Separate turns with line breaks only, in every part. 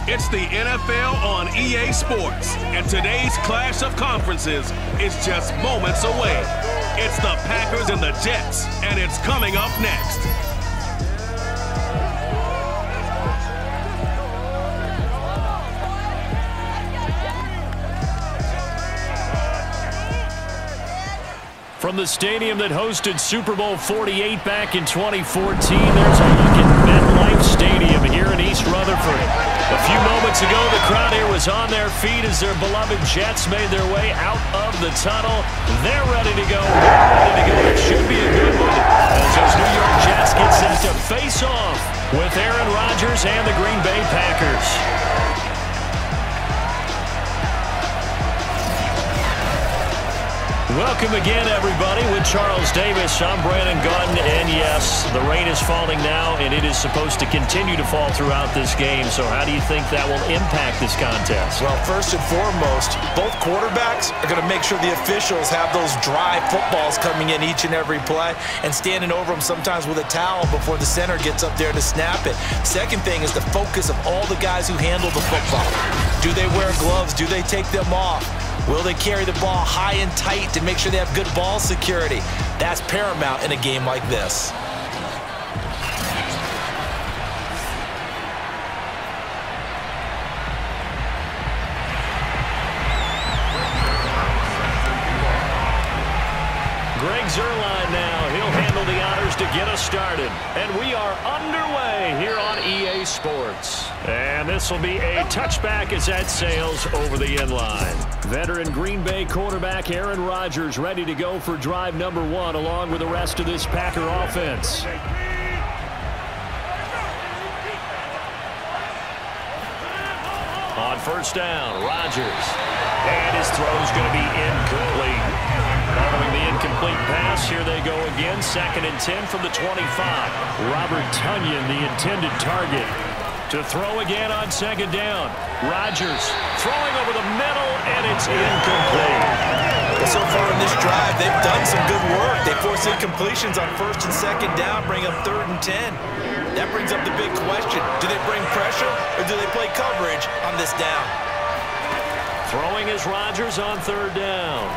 It's the NFL on EA Sports, and today's clash of conferences is just moments away. It's the Packers and the Jets, and it's coming up next.
From the stadium that hosted Super Bowl 48 back in 2014, there's a look at MetLife Stadium here in East Rutherford. A few moments ago, the crowd here was on their feet as their beloved Jets made their way out of the tunnel. They're ready to go. We're ready to go. It should be a good one as those New York Jets get set to face off with Aaron Rodgers and the Green Bay Packers. Welcome again, everybody. With Charles Davis, I'm Brandon Gunn, and yes, the rain is falling now, and it is supposed to continue to fall throughout this game. So how do you think that will impact this contest?
Well, first and foremost, both quarterbacks are going to make sure the officials have those dry footballs coming in each and every play and standing over them sometimes with a towel before the center gets up there to snap it. Second thing is the focus of all the guys who handle the football. Do they wear gloves? Do they take them off? Will they carry the ball high and tight to make sure they have good ball security? That's paramount in a game like this.
Greg Zuerlein now. He'll handle the honors to get us started. And we are underway here on EA Sports. And this will be a touchback as that sails over the end line. Veteran Green Bay quarterback Aaron Rodgers ready to go for drive number one along with the rest of this Packer offense. On first down, Rodgers. And his throw's going to be incomplete. Following the incomplete pass, here they go again. 2nd and 10 from the 25. Robert Tonyan, the intended target. To throw again on 2nd down. Rodgers throwing over the middle, and it's incomplete.
Well, so far in this drive, they've done some good work. They force incompletions on 1st and 2nd down, bring up 3rd and 10. That brings up the big question. Do they bring pressure, or do they play coverage on this down?
Throwing is Rodgers on 3rd down.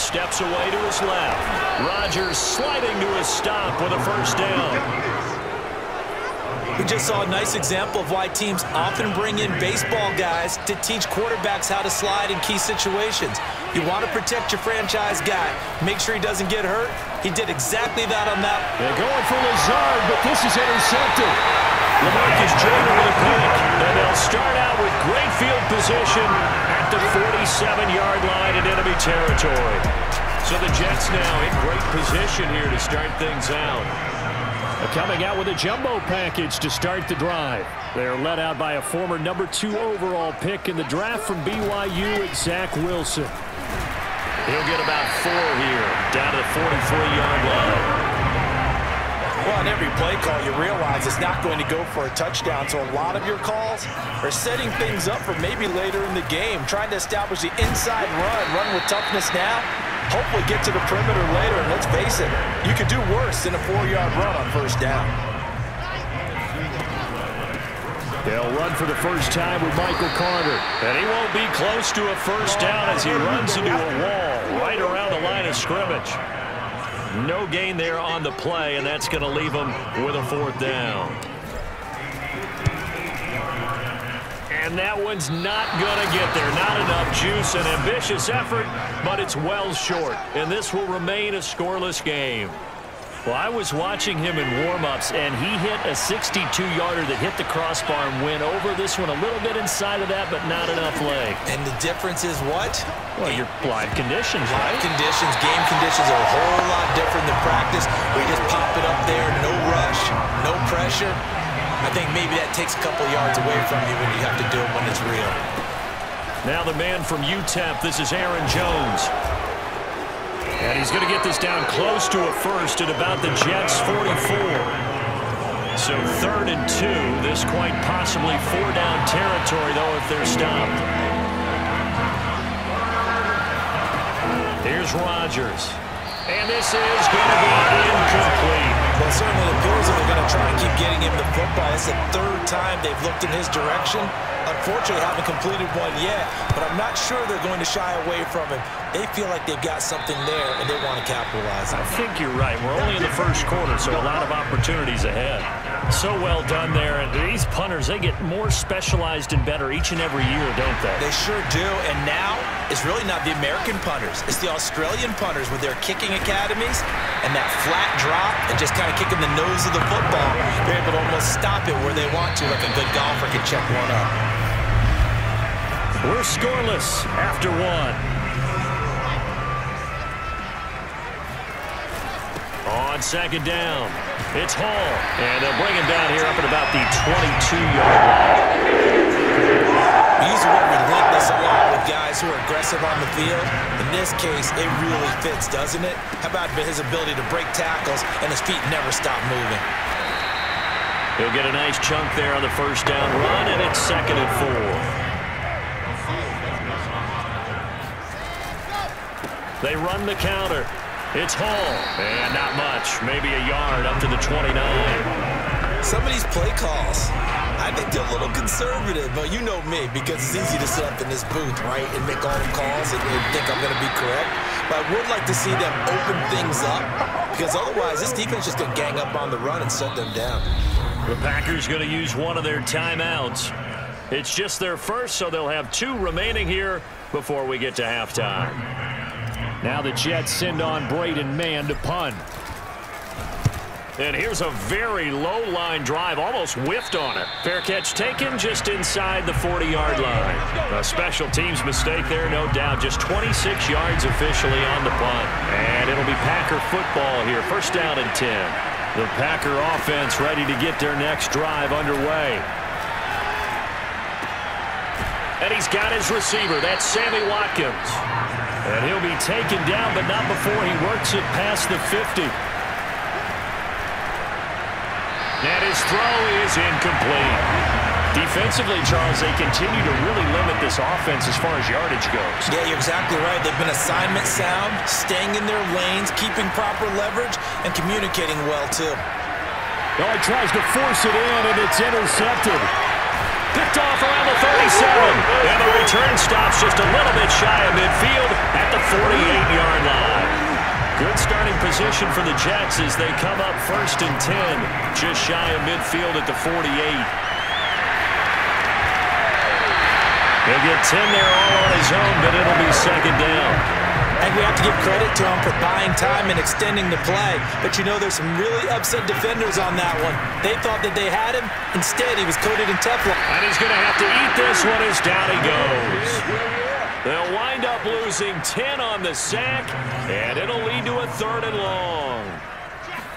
Steps away to his left. Rodgers sliding to his stop with a 1st down.
We just saw a nice example of why teams often bring in baseball guys to teach quarterbacks how to slide in key situations. You want to protect your franchise guy. Make sure he doesn't get hurt. He did exactly that on that.
They're going for Lazard, but this is intercepted. LaMarcus Joyner with a pick. And they'll start out with great field position at the 47-yard line in enemy territory. So the Jets now in great position here to start things out. Coming out with a jumbo package to start the drive. They're led out by a former number 2 overall pick in the draft from BYU at Zach Wilson. He'll get about 4 here, down to the 43-yard line.
Well, on every play call, you realize it's not going to go for a touchdown, so a lot of your calls are setting things up for maybe later in the game, trying to establish the inside run with toughness now, hopefully get to the perimeter later, and let's face it, you could do worse than a 4-yard run on 1st down.
They'll run for the first time with Michael Carter, and he won't be close to a 1st down as he runs into a wall right around the line of scrimmage. No gain there on the play, and that's going to leave him with a 4th down. And that one's not going to get there. Not enough juice, an ambitious effort, but it's well short. And this will remain a scoreless game. Well, I was watching him in warm-ups, and he hit a 62-yarder that hit the crossbar and went over. This one a little bit inside of that, but not enough leg.
And the difference is what?
Well, your live conditions, right?
Live conditions, game conditions are a whole lot different than practice. We just pop it up there, no rush, no pressure. I think maybe that takes a couple yards away from you when you have to do it when it's real. Now the man from UTEP, this is Aaron Jones. And he's going to get this down close to a 1st at about the Jets' 44. So 3rd and 2. This quite possibly 4-down territory, though, if they're stopped. Here's Rodgers. And this is going to be incomplete. Well, certainly it appears that they're going to try and keep getting him the football. It's the third time they've looked in his direction. Unfortunately, haven't completed one yet, but I'm not sure they're going to shy away from him. They feel like they've got something there, and they want to capitalize on it.
I think you're right. We're only in the first quarter, so a lot of opportunities ahead. So well done there. And these punters, they get more specialized and better each and every year, don't they?
They sure do. And now it's really not the American punters. It's the Australian punters with their kicking academies and that flat drop and just kind of kicking the nose of the football. They're able to almost stop it where they want to, like a good golfer can check one up.
We're scoreless after one. On second down, it's Hall. And they'll bring him down here up at about the 22-yard line.
We use the word relentless a lot with guys who are aggressive on the field. In this case, it really fits, doesn't it? How about his ability to break tackles and his feet never stop moving?
He'll get a nice chunk there on the first down run, and it's 2nd and 4. They run the counter. It's Hall. And not much. Maybe a yard up to the 29.
Some of these play calls, I think they're a little conservative, but you know me, because it's easy to sit up in this booth, right, and make all the calls and think I'm going to be correct. But I would like to see them open things up, because otherwise this defense is just going to gang up on the run and shut them down.
The Packers going to use one of their timeouts. It's just their first, so they'll have 2 remaining here before we get to halftime. Now the Jets send on Braden Mann to punt. And here's a very low-line drive, almost whiffed on it. Fair catch taken just inside the 40-yard line. A special teams mistake there, no doubt. Just 26 yards officially on the punt. And it'll be Packer football here. First down and 10. The Packer offense ready to get their next drive underway. And he's got his receiver. That's Sammy Watkins. And he'll be taken down, but not before he works it past the 50. And his throw is incomplete. Defensively, Charles, they continue to really limit this offense as far as yardage goes.
Yeah, you're exactly right. They've been assignment sound, staying in their lanes, keeping proper leverage, and communicating well, too.
Oh, he tries to force it in, and it's intercepted. Picked off around the 37. And the return stops just a little bit shy of midfield at the 48-yard line. Good starting position for the Jets as they come up 1st and 10. Just shy of midfield at the 48. He'll get 10 there all on his own, but it'll be 2nd down.
And we have to give credit to him for buying time and extending the play. But you know there's some really upset defenders on that one. They thought that they had him. Instead, he was coated in Teflon.
And he's going to have to eat this one as down he goes. They'll wind up losing 10 on the sack, and it'll lead to a 3rd and long.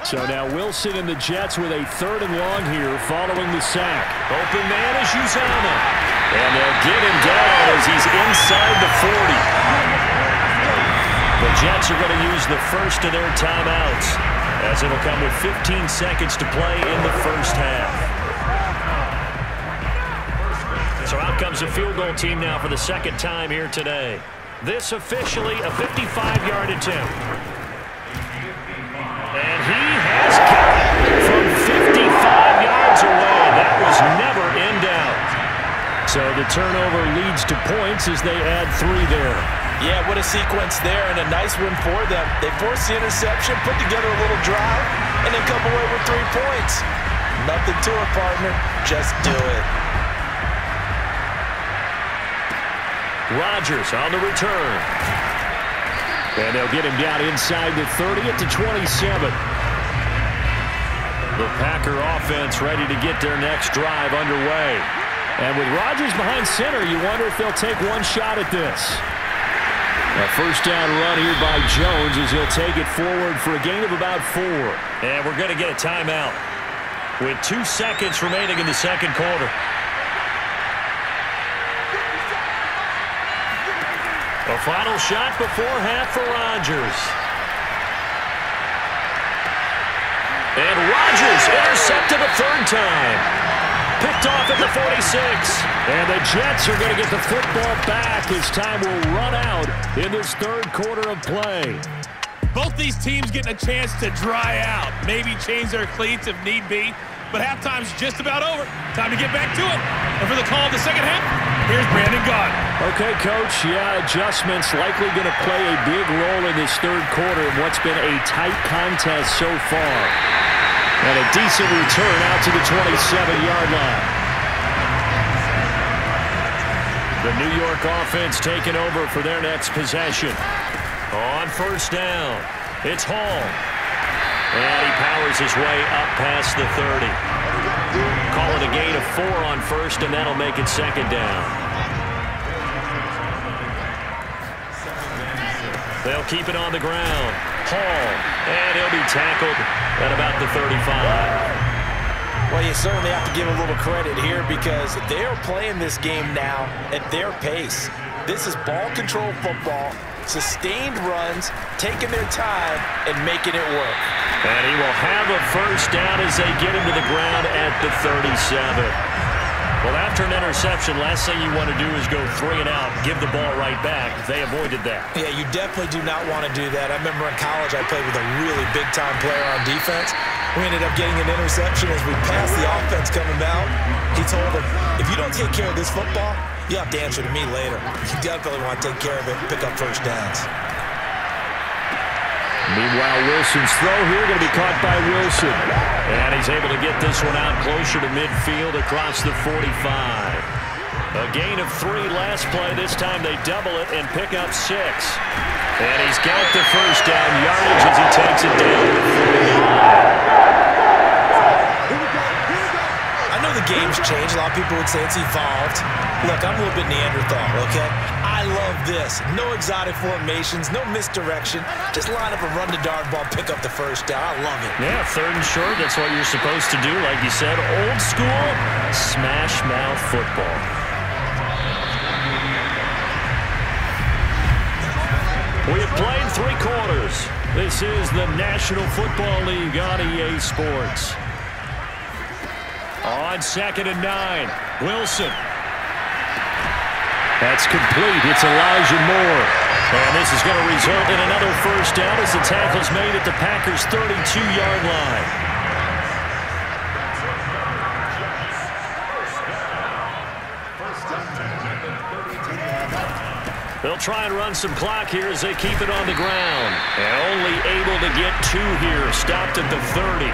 So now Wilson and the Jets with a 3rd and long here following the sack. Open man is Uzama. And they'll get him down as he's inside the 40. The Jets are going to use the first of their timeouts, as it'll come with 15 seconds to play in the first half. So out comes the field goal team now for the 2nd time here today. This officially a 55-yard attempt. And he has got it from 55 yards away. That was never in doubt. So the turnover leads to points as they add 3 there.
Yeah, what a sequence there, and a nice one for them. They forced the interception, put together a little drive, and then come away with 3 points. Nothing to it, partner. Just do it.
Rodgers on the return. And they'll get him down inside the 30 at the 27. The Packer offense ready to get their next drive underway. And with Rodgers behind center, you wonder if they'll take one shot at this. A first down run here by Jones as he'll take it forward for a gain of about 4. And we're going to get a timeout with 2 seconds remaining in the 2nd quarter. A final shot before half for Rodgers. And Rodgers intercepted a 3rd time. Picked off at the 46. And the Jets are going to get the football back as time will run out in this 3rd quarter of play.
Both these teams getting a chance to dry out, maybe change their cleats if need be, but halftime's just about over. Time to get back to it. And for the call of the second half, here's Brandon Gaudin.
Okay, Coach, yeah, adjustments likely going to play a big role in this third quarter in what's been a tight contest so far. And a decent return out to the 27-yard line. The New York offense taking over for their next possession. On first down, it's Hall. And he powers his way up past the 30. Call it a gain of 4 on first, and that'll make it second down. They'll keep it on the ground. Hall, and he'll be tackled at about the 35.
Well, you certainly have to give a little credit here because they're playing this game now at their pace. This is ball control football, sustained runs, taking their time, and making it work.
And he will have a first down as they get him to the ground at the 37. Well, after an interception, last thing you want to do is go 3 and out, give the ball right back. They avoided that.
Yeah, you definitely do not want to do that. I remember in college I played with a really big-time player on defense. We ended up getting an interception as we passed the offense coming out. He told him, if you don't take care of this football, you have to answer to me later. You definitely want to take care of it and pick up first downs.
Meanwhile, Wilson's throw here going to be caught by Wilson. And he's able to get this one out closer to midfield across the 45. A gain of 3 last play. This time they double it and pick up 6. And he's got the first down yardage as he takes it down to the 49.
I know the game's changed. A lot of people would say it's evolved. Look, I'm a little bit Neanderthal, okay? I love this. No exotic formations, no misdirection. Just line up and run the darn ball, pick up the first down. I love it.
Yeah, 3rd and short, that's what you're supposed to do. Like you said, old school, smash mouth football. We have played 3 quarters. This is the National Football League on EA Sports. On 2nd and 9, Wilson. That's complete. It's Elijah Moore. And this is going to result in another first down as the tackle's made at the Packers' 32-yard line. They'll try and run some clock here as they keep it on the ground. And only able to get 2 here. Stopped at the 30.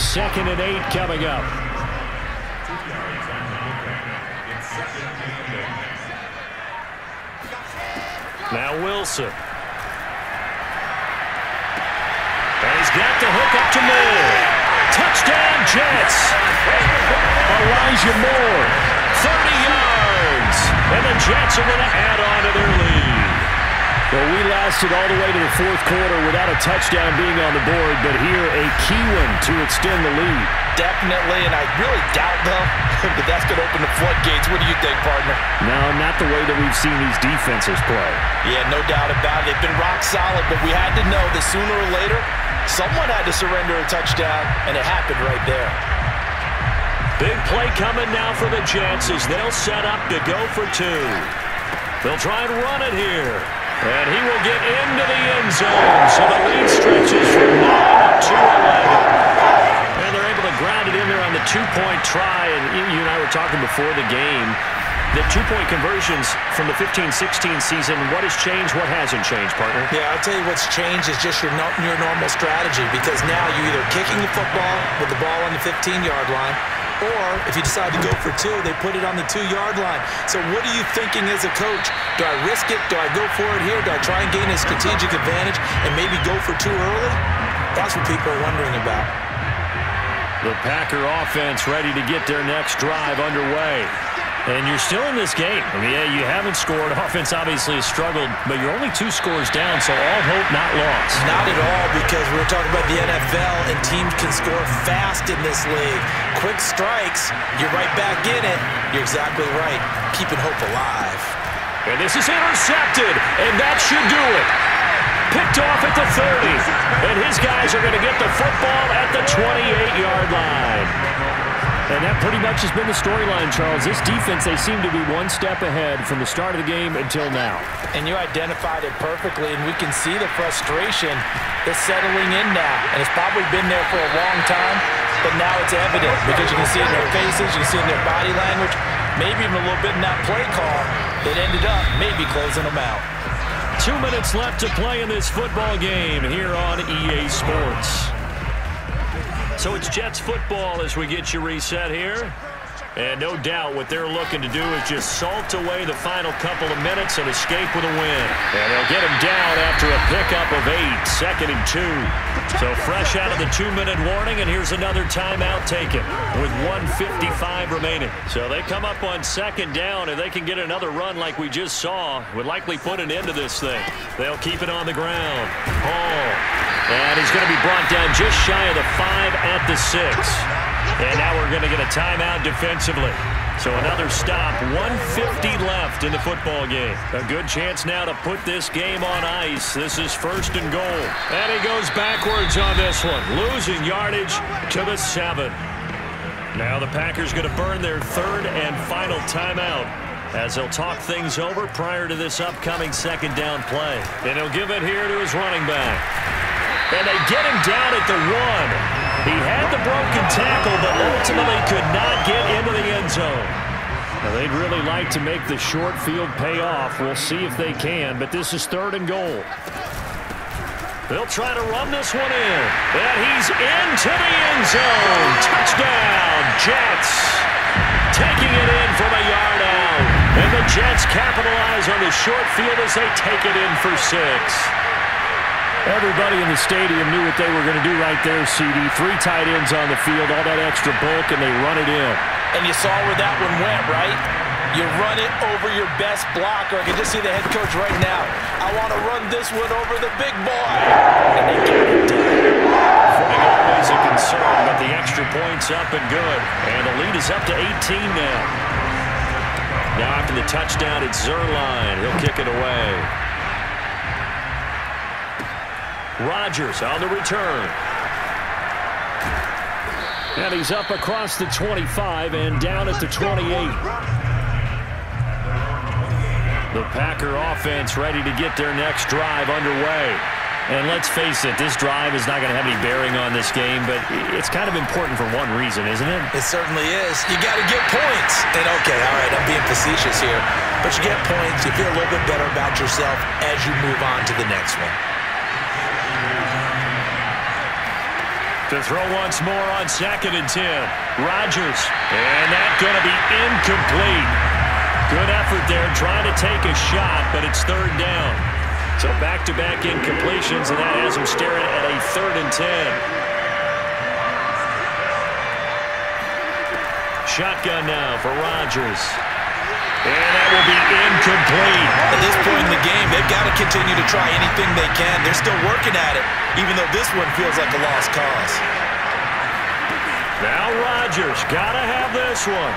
2nd and 8 coming up. Now Wilson. And he's got the hook up to Moore. Touchdown, Jets. Elijah Moore, 30 yards. And the Jets are going to add on to their lead. Well, we lasted all the way to the 4th quarter without a touchdown being on the board, but here a key one to extend the lead.
Definitely, and I really doubt, though, that that's going to open the floodgates. What do you think, partner?
No, not the way that we've seen these defenses play.
Yeah, no doubt about it. They've been rock solid, but we had to know that sooner or later, someone had to surrender a touchdown, and it happened right there.
Big play coming now for the Jets as they'll set up to go for 2. They'll try and run it here. And he will get into the end zone. So the lead stretches from 9 up to 11. And they're able to ground it in there on the 2-point try. And you and I were talking before the game. The 2-point conversions from the 15-16 season, what has changed, what hasn't changed, partner?
Yeah, I'll tell you what's changed is just your normal strategy, because now you're either kicking the football with the ball on the 15-yard line, or if you decide to go for 2, they put it on the 2-yard line. So what are you thinking as a coach? Do I risk it? Do I go for it here? Do I try and gain a strategic advantage and maybe go for 2 early? That's what people are wondering about.
The Packer offense ready to get their next drive underway. And you're still in this game. I mean, yeah, you haven't scored. Offense obviously has struggled, but you're only 2 scores down, so all hope not lost.
Not at all, because we're talking about the NFL, and teams can score fast in this league. Quick strikes, you're right back in it. You're exactly right. Keeping hope alive.
And this is intercepted, and that should do it. Picked off at the 30, and his guys are going to get the football at the 28-yard line. And that pretty much has been the storyline, Charles. This defense, they seem to be one step ahead from the start of the game until now.
And you identified it perfectly, and we can see the frustration that's settling in now. And it's probably been there for a long time, but now it's evident because you can see it in their faces, you can see it in their body language, maybe even a little bit in that play call that ended up maybe closing them out.
2 minutes left to play in this football game here on EA Sports. So it's Jets football as we get you reset here. And no doubt what they're looking to do is just salt away the final couple of minutes and escape with a win. And they'll get him down after a pickup of 8, 2nd and 2. So fresh out of the 2-minute warning, and here's another timeout taken with 1:55 remaining. So they come up on 2nd down, and they can get another run like we just saw. Would likely put an end to this thing. They'll keep it on the ground. Hall. And he's going to be brought down just shy of the 5 at the 6. And now we're going to get a timeout defensively. So another stop, 1:50 left in the football game. A good chance now to put this game on ice. This is 1st and goal. And he goes backwards on this one, losing yardage to the 7. Now the Packers going to burn their 3rd and final timeout as they'll talk things over prior to this upcoming 2nd down play. And he'll give it here to his running back. And they get him down at the 1. He had the broken tackle, but ultimately could not get into the end zone. Now, they'd really like to make the short field pay off. We'll see if they can, but this is 3rd and goal. They'll try to run this one in. And he's into the end zone. Touchdown, Jets. Taking it in from a yard out. And the Jets capitalize on the short field as they take it in for 6. Everybody in the stadium knew what they were going to do right there, CD. 3 tight ends on the field, all that extra bulk, and they run it in. And you saw where that one went, right? You run it over your best blocker. I can just see the head coach right now. I want to run this one over the big boy. And they get it done. Footing always a concern, but the extra point's up and good. And the lead is up to 18 now. Now after the touchdown, it's Zuerlein. He'll kick it away. Rodgers on the return. And he's up across the 25 and down at the 28. The Packer offense ready to get their next drive underway. And let's face it, this drive is not going to have any bearing on this game, but it's kind of important for one reason, isn't it?
It certainly is. You got to get points. And okay, all right, I'm being facetious here, but you get points, you feel a little bit better about yourself as you move on to the next one.
To throw once more on 2nd and 10. Rodgers. And that's going to be incomplete. Good effort there trying to take a shot, but it's 3rd down. So back-to-back incompletions, and that has him staring at a 3rd and 10. Shotgun now for Rodgers. And that will be incomplete.
At this point in the game, they've got to continue to try anything they can. They're still working at it, even though this one feels like a lost cause.
Now Rodgers, got to have this one.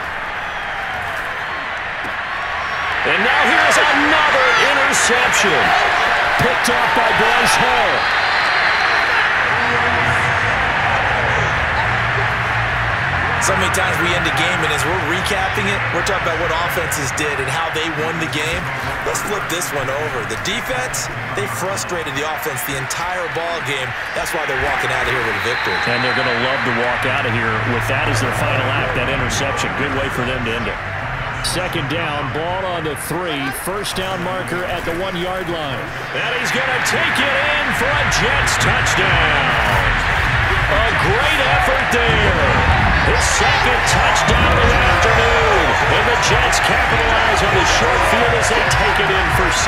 And now here's another interception. Picked off by Bryce Hall.
So many times we end the game, and as we're recapping it, we're talking about what offenses did and how they won the game. Let's flip this one over. The defense, they frustrated the offense the entire ball game. That's why they're walking out of here with a victory.
And they're going to love to walk out of here with that as their final act, that interception. Good way for them to end it. 2nd down, ball on the 3. 1st down marker at the 1-yard line. And he's going to take it in for a Jets touchdown. A great effort there. His 2nd touchdown of the afternoon. And the Jets capitalize on the short field as they take it in for 6.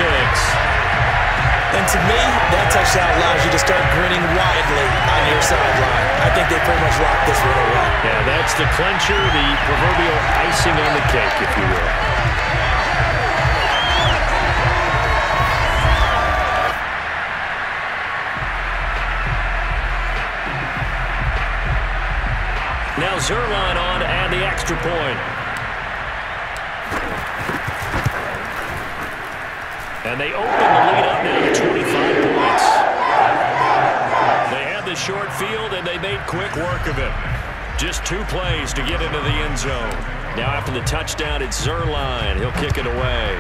And to me, that touchdown allows you to start grinning widely on your sideline. I think they pretty much locked this one away.
Yeah, that's the clincher, the proverbial icing on the cake, if you will. Now Zuerlein on to add the extra point. And they open the lead up now to 25 points. They had the short field, and they made quick work of it. Just 2 plays to get into the end zone. Now after the touchdown, it's Zerline. He'll kick it away.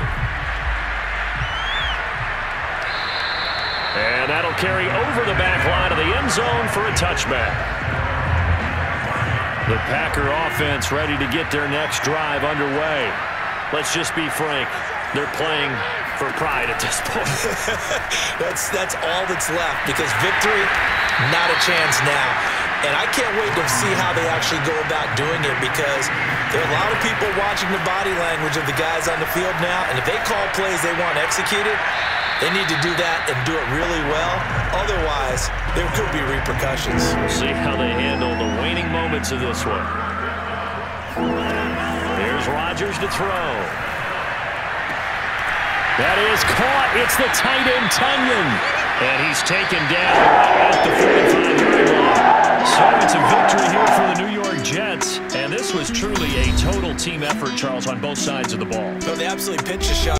And that'll carry over the back line of the end zone for a touchback. The Packer offense ready to get their next drive underway. Let's just be frank. They're playing for pride at this point.
That's all that's left, because victory, not a chance now. And I can't wait to see how they actually go about doing it, because there are a lot of people watching the body language of the guys on the field now, and if they call plays they want executed, they need to do that and do it really well. Otherwise, there could be repercussions.
See how they handle the waning moments of this one. Here's Rodgers to throw. That is caught. It's the tight end, Tunyon. And he's taken down right at the 45-yard line. So it's a victory here for the New York Jets. And this was truly a total team effort, Charles, on both sides of the ball.
So they absolutely pitched a shot.